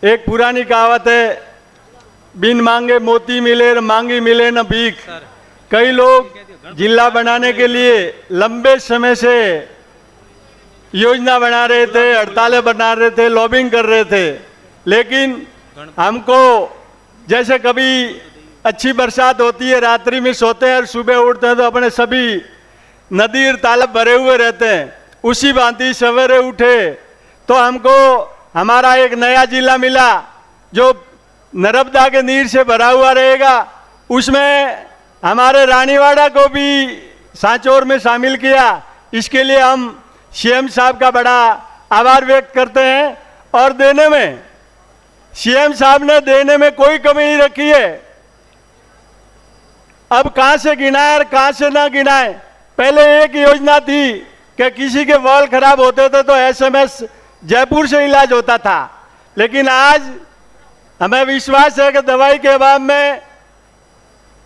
एक पुरानी कहावत है, बिन मांगे मोती मिले न मांगी मिले न भीख। कई लोग जिला बनाने के लिए लंबे समय से योजना बना रहे थे, हड़तालें बना रहे थे, लॉबिंग कर रहे थे, लेकिन हमको जैसे कभी अच्छी बरसात होती है, रात्रि में सोते हैं और सुबह उठते हैं तो अपने सभी नदी और तालाब भरे हुए रहते हैं, उसी भांति सवेरे उठे तो हमको हमारा एक नया जिला मिला जो नर्मदा के नीर से भरा हुआ रहेगा। उसमें हमारे रानीवाड़ा को भी सांचौर में शामिल किया। इसके लिए हम सीएम साहब का बड़ा आभार व्यक्त करते हैं। और देने में सीएम साहब ने देने में कोई कमी नहीं रखी है। अब कहां से गिनाए और कहां से ना गिनाए। पहले एक योजना थी कि किसी के वाल खराब होते थे तो एसएमएस जयपुर से इलाज होता था, लेकिन आज हमें विश्वास है कि दवाई के अभाव में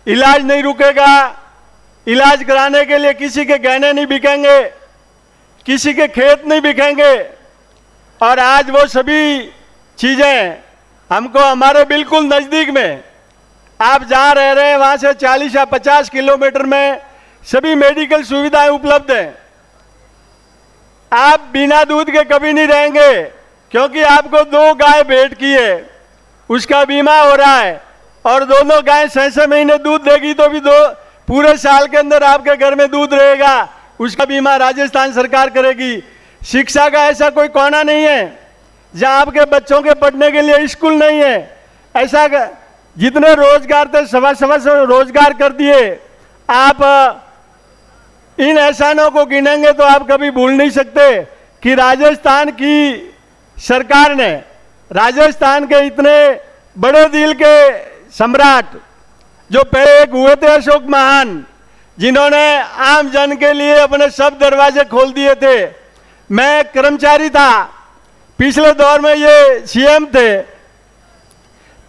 इलाज नहीं रुकेगा। इलाज कराने के लिए किसी के गहने नहीं बिकेंगे, किसी के खेत नहीं बिकेंगे। और आज वो सभी चीजें हमको हमारे बिल्कुल नजदीक में, आप जहां रह रहे हैं वहां से 40 या 50 किलोमीटर में सभी मेडिकल सुविधाएं उपलब्ध हैं। आप बिना दूध के कभी नहीं रहेंगे, क्योंकि आपको 2 गाय भेंट की है, उसका बीमा हो रहा है और दोनों गाय 6 महीने दूध देगी तो भी पूरे साल के अंदर आपके घर में दूध रहेगा, उसका बीमा राजस्थान सरकार करेगी। शिक्षा का ऐसा कोई कोना नहीं है जहां आपके बच्चों के पढ़ने के लिए स्कूल नहीं है। ऐसा जितने रोजगार थे सवा से रोजगार कर दिए। आप इन एहसानों को गिनेंगे तो आप कभी भूल नहीं सकते कि राजस्थान की सरकार ने, राजस्थान के इतने बड़े दिल के सम्राट जो पहले एक हुए थे अशोक महान, जिन्होंने आम जन के लिए अपने सब दरवाजे खोल दिए थे। मैं कर्मचारी था, पिछले दौर में ये सीएम थे,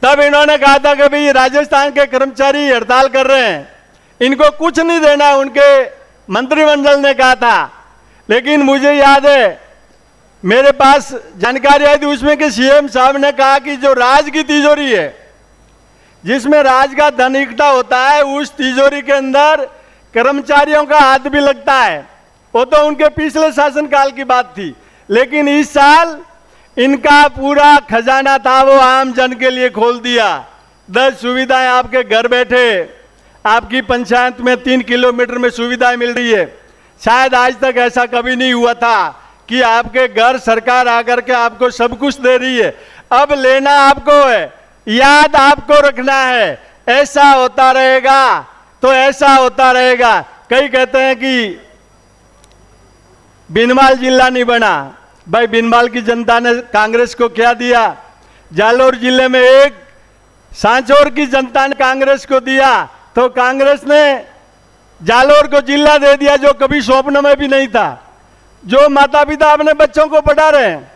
तब इन्होंने कहा था कि भाई राजस्थान के कर्मचारी हड़ताल कर रहे हैं, इनको कुछ नहीं देना, उनके मंत्रिमंडल ने कहा था। लेकिन मुझे याद है, मेरे पास जानकारी आई थी उसमें कि सीएम साहब ने कहा कि जो राज की तिजोरी है, जिसमें राज का धन इकट्ठा होता है, उस तिजोरी के अंदर कर्मचारियों का हाथ भी लगता है। वो तो उनके पिछले शासनकाल की बात थी, लेकिन इस साल इनका पूरा खजाना था वो आम जन के लिए खोल दिया। 10 सुविधाएं आपके घर बैठे, आपकी पंचायत में 3 किलोमीटर में सुविधाएं मिल रही है। शायद आज तक ऐसा कभी नहीं हुआ था कि आपके घर सरकार आकर के आपको सब कुछ दे रही है। अब लेना आपको है, याद आपको रखना है। ऐसा होता रहेगा तो ऐसा होता रहेगा। कई कहते हैं कि बिनवाल जिला नहीं बना। भाई बिनवाल की जनता ने कांग्रेस को क्या दिया? जालोर जिले में एक सांचौर की जनता ने कांग्रेस को दिया, तो कांग्रेस ने जालोर को जिला दे दिया जो कभी स्वप्न में भी नहीं था। जो माता पिता अपने बच्चों को पढ़ा रहे हैं,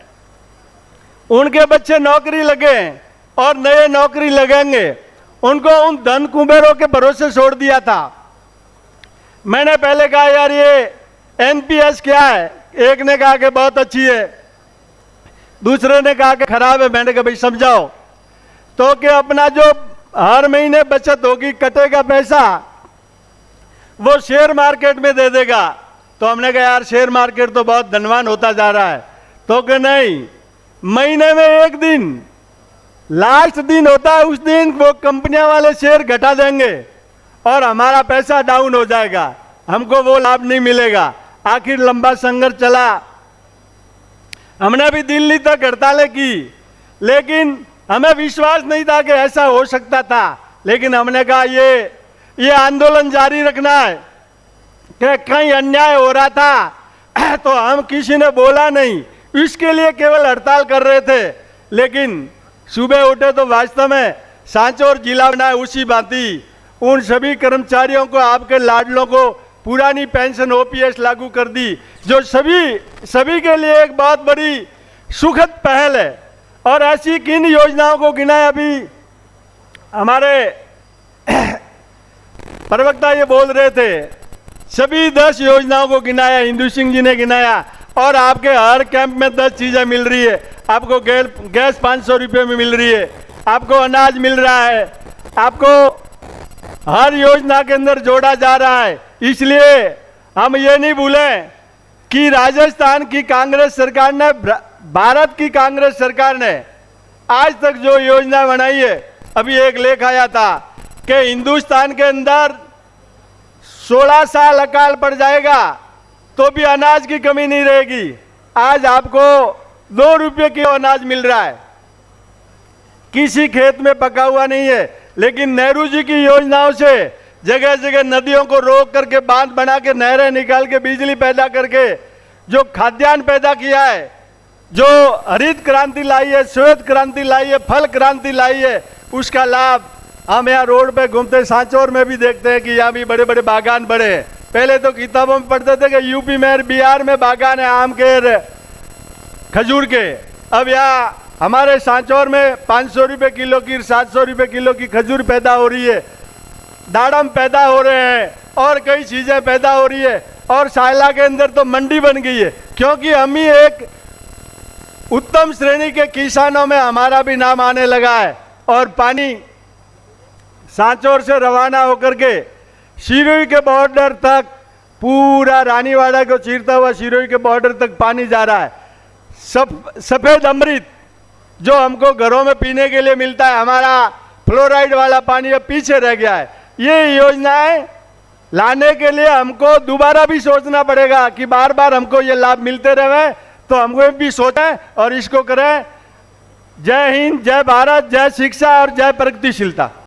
उनके बच्चे नौकरी लगे और नए नौकरी लगेंगे, उनको उन धन कुबेरों के भरोसे छोड़ दिया था। मैंने पहले कहा यार ये एनपीएस क्या है, एक ने कहा कि बहुत अच्छी है, दूसरे ने कहा कि खराब है। मैंने कहा भाई समझाओ। तो कि अपना जो हर महीने बचत होगी, कटेगा पैसा, वो शेयर मार्केट में दे देगा। तो हमने कहा यार शेयर मार्केट तो बहुत धनवान होता जा रहा है। तो कि नहीं, महीने में एक दिन, लास्ट दिन होता है, उस दिन वो कंपनियां वाले शेयर घटा देंगे और हमारा पैसा डाउन हो जाएगा, हमको वो लाभ नहीं मिलेगा। आखिर लंबा संघर्ष चला, हमने भी दिल्ली तक हड़तालें की, लेकिन हमें विश्वास नहीं था कि ऐसा हो सकता था। लेकिन हमने कहा ये आंदोलन जारी रखना है कि कहीं अन्याय हो रहा था तो हम किसी ने बोला नहीं, इसके लिए केवल हड़ताल कर रहे थे। लेकिन सुबह उठे तो वास्तव में सांचौर जिला बना है। उसी भांति उन सभी कर्मचारियों को, आपके लाडलों को पुरानी पेंशन ओपीएस लागू कर दी, जो सभी के लिए एक बहुत बड़ी सुखद पहल है। और ऐसी किन योजनाओं को गिनाया? अभी हमारे प्रवक्ता ये बोल रहे थे, सभी 10 योजनाओं को गिनाया, हिंदू सिंह जी ने गिनाया। और आपके हर कैंप में 10 चीजें मिल रही है। आपको गैस 500 रुपये में मिल रही है, आपको अनाज मिल रहा है, आपको हर योजना के अंदर जोड़ा जा रहा है। इसलिए हम ये नहीं भूलें कि राजस्थान की कांग्रेस सरकार ने, भारत की कांग्रेस सरकार ने आज तक जो योजना बनाई है, अभी एक लेख आया था कि हिंदुस्तान के अंदर 16 साल अकाल पड़ जाएगा तो भी अनाज की कमी नहीं रहेगी। आज आपको 2 रुपये की अनाज मिल रहा है, किसी खेत में पका हुआ नहीं है। लेकिन नेहरू जी की योजनाओं से जगह जगह नदियों को रोक करके बांध बना के नहरें निकाल के बिजली पैदा करके जो खाद्यान्न पैदा किया है, जो हरित क्रांति लाई है, श्वेत क्रांति लाई है, फल क्रांति लाई है, उसका लाभ हम यहाँ रोड पे घूमते सांचौर में भी देखते हैं कि यहाँ भी बड़े बड़े बागान बड़े हैं। पहले तो किताबों में पढ़ते थे कि यूपी में, बिहार में बागान है आम के, खजूर के। अब यहाँ हमारे सांचौर में 500 रुपये किलो की, 700 रुपये किलो की खजूर पैदा हो रही है, दाड़म पैदा हो रहे हैं और कई चीज़ें पैदा हो रही है। और सायला के अंदर तो मंडी बन गई है, क्योंकि हम ही एक उत्तम श्रेणी के किसानों में हमारा भी नाम आने लगा है। और पानी सांचौर से रवाना होकर के सिरोही के बॉर्डर तक, पूरा रानीवाड़ा को चीरता हुआ सिरोही के बॉर्डर तक पानी जा रहा है। सफेद अमृत जो हमको घरों में पीने के लिए मिलता है, हमारा फ्लोराइड वाला पानी अब पीछे रह गया है। ये योजनाएं लाने के लिए हमको दोबारा भी सोचना पड़ेगा कि बार बार हमको ये लाभ मिलते रहे, तो हमको भी सोचें और इसको करें। जय हिंद, जय भारत, जय शिक्षा और जय प्रगतिशीलता।